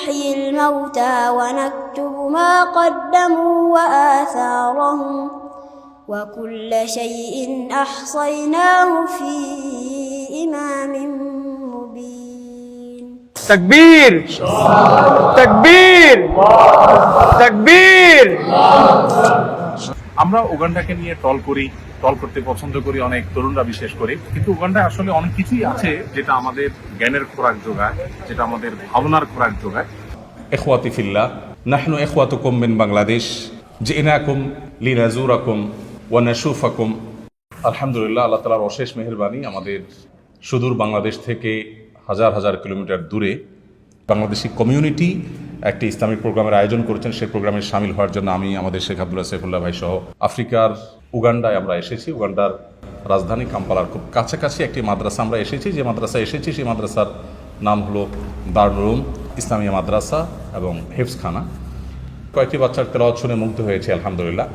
نحيي الموتى ونكتب ما قدموا وآثارهم وكل شيء أحصيناه في إمام مبين تكبير تكبيর تكبيর। আমরা উগান্ডাকে নিয়ে টল করতে পছন্দ করি, অনেক তরুণরা বিশেষ করে, কিন্তু উগান্ডা আসলে অনেক কিছুই আছে যেটা আমাদের জ্ঞানের খোরাক যোগায়, যেটা আমাদের ভাবনার খোরাক যোগায়। ইখওয়াতি ফিল্লাহ, নাহনু ইখওয়াতুকুম মিন বাংলাদেশ, জিনাকুম লিনাজুরাকুম ওয়া নাশুফাকুম। আলহামদুলিল্লাহ, আল্লাহ তাআলার অশেষ মেহেরবানি, আমাদের সুদূর বাংলাদেশ থেকে হাজার হাজার কিলোমিটার দূরে বাংলাদেশি কমিউনিটি একটি ইসলামিক প্রোগ্রামের আয়োজন করেছেন। সেই প্রোগ্রামে সামিল হওয়ার জন্য আমি, আমাদের শেখ আব্দুল্লাহ সাইফুল্লাহ ভাই সহ আফ্রিকার উগান্ডায় আমরা এসেছি। উগান্ডার রাজধানী কাম্পালার খুব কাছাকাছি একটি মাদ্রাসা আমরা এসেছি। যে মাদ্রাসায় এসেছি সেই মাদ্রাসার নাম হলো দারুল ইসলামিয়া মাদ্রাসা এবং হেফজখানা। কয়েকটি বাচ্চার তেলাওয়াত শুনে মুগ্ধ হয়েছে আলহামদুলিল্লাহ।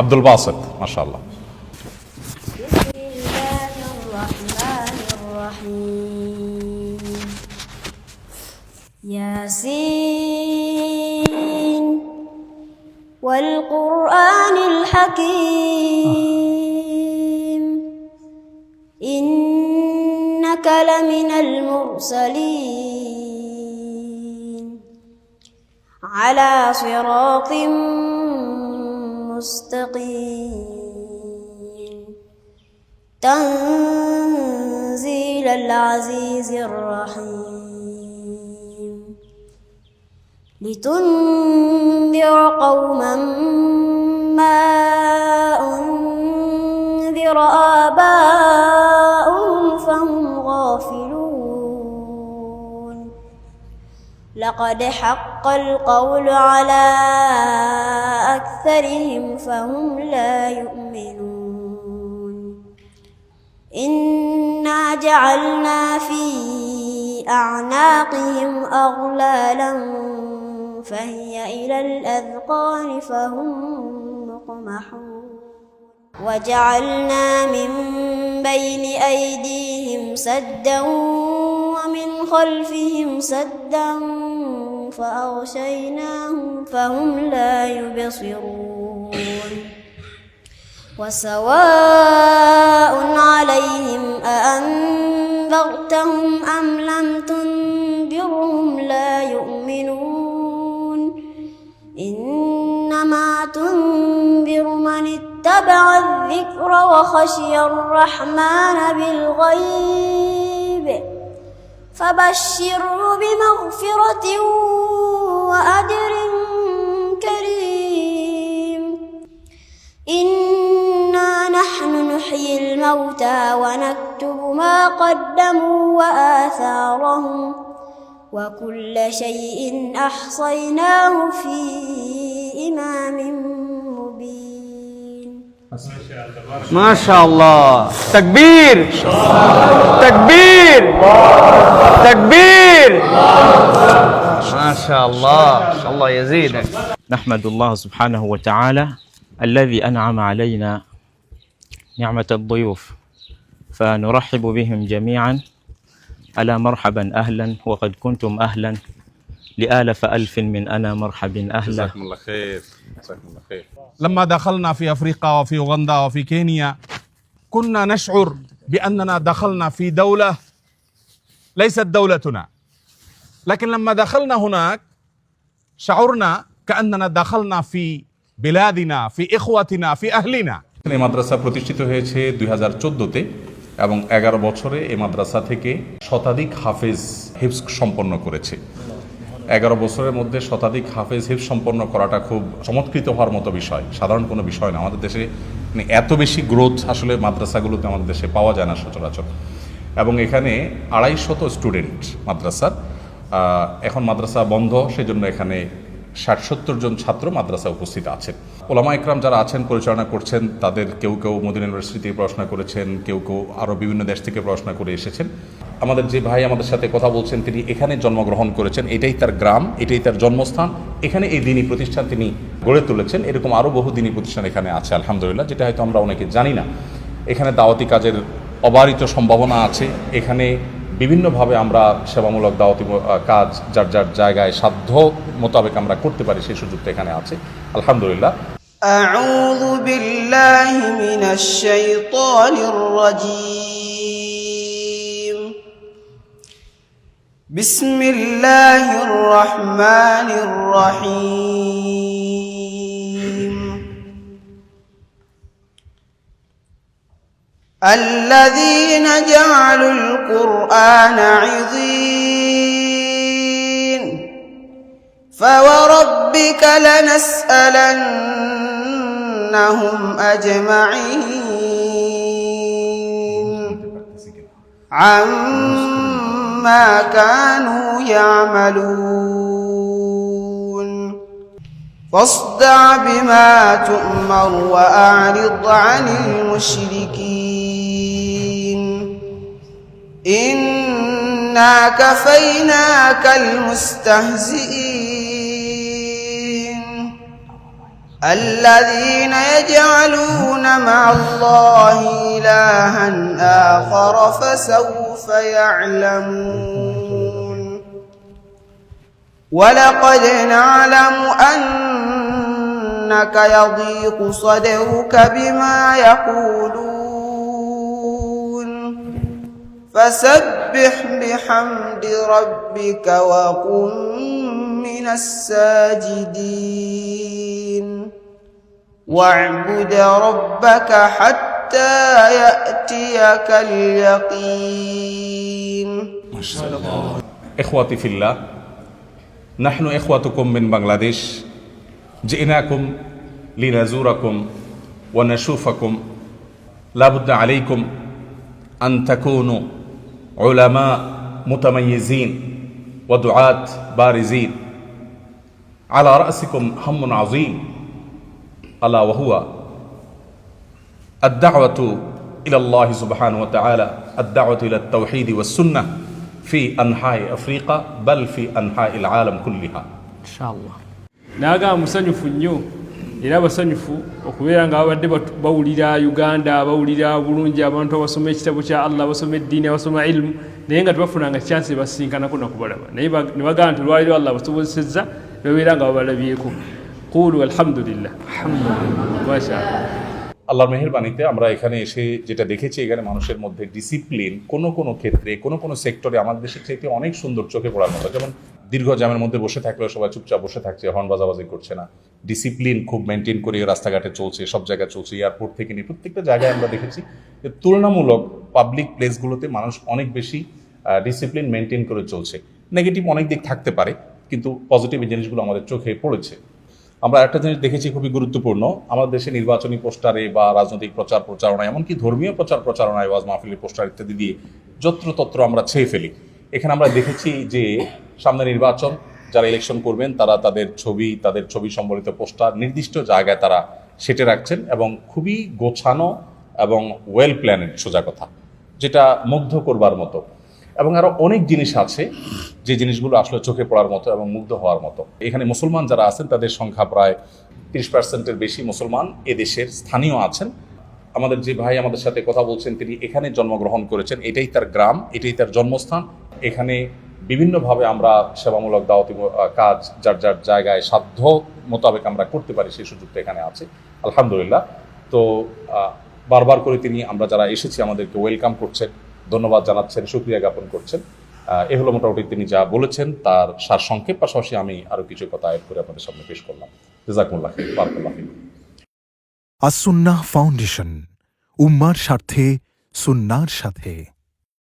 আব্দুল বাসেত, মাশাআল্লাহ। ياسين والقرآن الحكيم إنك لمن المرسلين على صراط مستقيم تنزيل العزيز الرحيم لتنذر قوما ما أنذر آباؤهم فهم غافلون لقد حق القول على أكثرهم فهم لا يؤمنون إنا جعلنا في أعناقهم أغلالا فهي إلى الأذقان فهم مقمحون وجعلنا من بين أيديهم سدا ومن خلفهم سدا فأغشيناهم فهم لا يبصرون وسواء عليهم أأنذرتهم أم لم تنذرهم لا يؤمنون إنما تنذر من اتبع الذكر وخشي الرحمن بالغيب فبشره بمغفرة وأجر كريم إنا نحن نحيي الموتى ونكتب ما قدموا وآثارهم وكل شيء أحصيناه في إمام مبين ما شاء الله تكبير تكبير تكبير ما شاء الله يزيدك. نحمد الله سبحانه وتعالى الذي أنعم علينا نعمة الضيوف فنرحب بهم جميعا ألا مرحبا أهلا وقد كنتم أهلا لآلف ألف من أنا مرحبا أهلا. جزاكم الله خير، جزاكم الله خير. لما دخلنا في أفريقيا وفي أوغندا وفي كينيا كنا نشعر بأننا دخلنا في دولة ليست دولتنا، لكن لما دخلنا هناك شعرنا كأننا دخلنا في بلادنا في إخوتنا في أهلنا. এই মাদ্রাসা প্রতিষ্ঠিত হয়েছে 2014-তে এবং 11 বছরে এই মাদ্রাসা থেকে শতাধিক হাফেজ হিফজ সম্পন্ন করেছে। 11 বছরের মধ্যে শতাধিক হাফেজ হিফজ সম্পন্ন করাটা খুব চমৎকৃত হওয়ার মতো বিষয়, সাধারণ কোনো বিষয় না। আমাদের দেশে মানে এত বেশি গ্রোথ আসলে মাদ্রাসাগুলোতে আমাদের দেশে পাওয়া যায় না সচরাচর। এবং এখানে 250 স্টুডেন্ট মাদ্রাসার। এখন মাদ্রাসা বন্ধ, সেজন্য এখানে 60-70 জন ছাত্র মাদ্রাসা উপস্থিত আছেন। ওলামা ইকরাম যারা আছেন, পরিচালনা করছেন, তাদের কেউ কেউ মদিনা ইউনিভার্সিটি থেকে পড়াশোনা করেছেন, কেউ কেউ আরও বিভিন্ন দেশ থেকে পড়াশোনা করে এসেছেন। আমাদের যে ভাই আমাদের সাথে কথা বলছেন, তিনি এখানে জন্মগ্রহণ করেছেন, এটাই তার গ্রাম, এটাই তার জন্মস্থান, এখানে এই দিনী প্রতিষ্ঠান তিনি গড়ে তুলেছেন। এরকম আরও বহু দিনী প্রতিষ্ঠান এখানে আছে আলহামদুলিল্লাহ, যেটা হয়তো আমরা অনেকে জানি না। এখানে দাওয়াতি কাজের অবারিত সম্ভাবনা আছে। এখানে বিভিন্নভাবে আমরা সেবামূলক দাওয়াতি কাজ যার যার জায়গায় সাধ্য মোতাবেক আমরা করতে পারি, সেই সুযোগটা এখানে আছে আলহামদুলিল্লাহ। أعوذ بالله من الشيطان الرجيم. بسم الله الرحمن الرحيم. الذين جعلوا القرآن عضين فوربك لنسألنهم أجمعين عما كانوا يعملون فاصدع بما تؤمر وأعرض عن المشركين إنا كفيناك المستهزئين الذين يجعلون مع الله إلها آخر فسوف يعلمون ولقد نعلم أنك يضيق صدرك بما يقولون فسبح بحمد ربك وكن من الساجدين واعبد ربك حتى يأتيك اليقين. إخواتي في الله، نحن إخوتكم من بنغلاديش، جئناكم لنزوركم ونشوفكم. لا بد عليكم أن تكونوا علماء متميزين ودعاة بارزين. على رأسكم هم عظيم ألا وهو الدعوة إلى الله سبحانه وتعالى، الدعوة إلى التوحيد والسنة في أنحاء أفريقيا بل في أنحاء العالم كلها. إن شاء الله. naga musanyufu nnyo era basanyufu okubeera nga babadde bawulira Uganda, bawulira bulungi abantu abasoma ekitabo kya Allah, basoma eddiini, abasoma ilmu, naye nga tebafunanga chance basinkanako nakubalaba, naye ne bagamba nti lwaliro Allah basobozesezza babeera nga babalabyeko. Qulu alhamdulillah. মাশাআল্লাহ। আল্লাহর মেহেরবানিতে আমরা এখানে এসে যেটা দেখেছি, এখানে মানুষের মধ্যে ডিসিপ্লিন কোনো ক্ষেত্রে কোনো সেক্টরে আমাদের দেশের চাইতে অনেক সুন্দর চোখে পড়ার মতো। যেমন দীর্ঘ জ্যামের মধ্যে বসে থাকলেও সবাই চুপচাপ বসে থাকছে, হর্ন বাজাবাজি করছে না, ডিসিপ্লিন খুব মেনটেন করে রাস্তাঘাটে চলছে, সব জায়গায় চলছে, এয়ারপোর্ট থেকে নিয়ে প্রত্যেকটা জায়গায় আমরা দেখেছি যে তুলনামূলক পাবলিক প্লেসগুলোতে মানুষ অনেক বেশি ডিসিপ্লিন মেনটেন করে চলছে। নেগেটিভ অনেক দিক থাকতে পারে, কিন্তু পজিটিভ এই জিনিসগুলো আমাদের চোখে পড়েছে। আমরা একটা জিনিস দেখেছি খুবই গুরুত্বপূর্ণ, আমাদের দেশে নির্বাচনী পোস্টারে বা রাজনৈতিক প্রচারণা, এমনকি ধর্মীয় প্রচারণায়, ওয়াজ মাহফিলের পোস্টার ইত্যাদি দিয়ে যত্রতত্র আমরা ছেয়ে ফেলি। এখানে আমরা দেখেছি যে সামনে নির্বাচন, যারা ইলেকশন করবেন তারা তাদের ছবি সম্বলিত পোস্টার নির্দিষ্ট জায়গায় তারা সেটে রাখছেন এবং খুবই গোছানো এবং ওয়েল প্ল্যানেড, সোজা কথা, যেটা মুগ্ধ করবার মতো। এবং আরও অনেক জিনিস আছে যে জিনিসগুলো আসলে চোখে পড়ার মতো এবং মুগ্ধ হওয়ার মতো। এখানে মুসলমান যারা আছেন তাদের সংখ্যা প্রায় 30%-এর বেশি মুসলমান এদেশের স্থানীয় আছেন। আমাদের যে ভাই আমাদের সাথে কথা বলছেন তিনি এখানে জন্মগ্রহণ করেছেন, এটাই তার গ্রাম, এটাই তার জন্মস্থান। এখানে বিভিন্নভাবে আমরা সেবামূলক দাওয়াতি কাজ যার যার জায়গায় সাধ্য মোতাবেক আমরা করতে পারি, সেই সুযোগটা এখানে আছে আলহামদুলিল্লাহ। তো বারবার করে তিনি আমরা যারা এসেছি আমাদেরকে ওয়েলকাম করছেন, ধন্যবাদ জানাচ্ছেন, শুকরিয়া জ্ঞাপন করছেন। এ হলো মোটামুটি তিনি যা বলেছেন তার সারসংক্ষেপ, পাশাপাশি আমি আরও কিছু কথা অ্যাড করে আপনাদের সামনে পেশ করলাম। জাযাকুমুল্লাহ খাইর, বারাকাল্লাহু ফিকুম। আস-সুন্নাহ ফাউন্ডেশন, উম্মার স্বার্থে সুন্নাহর সাথে।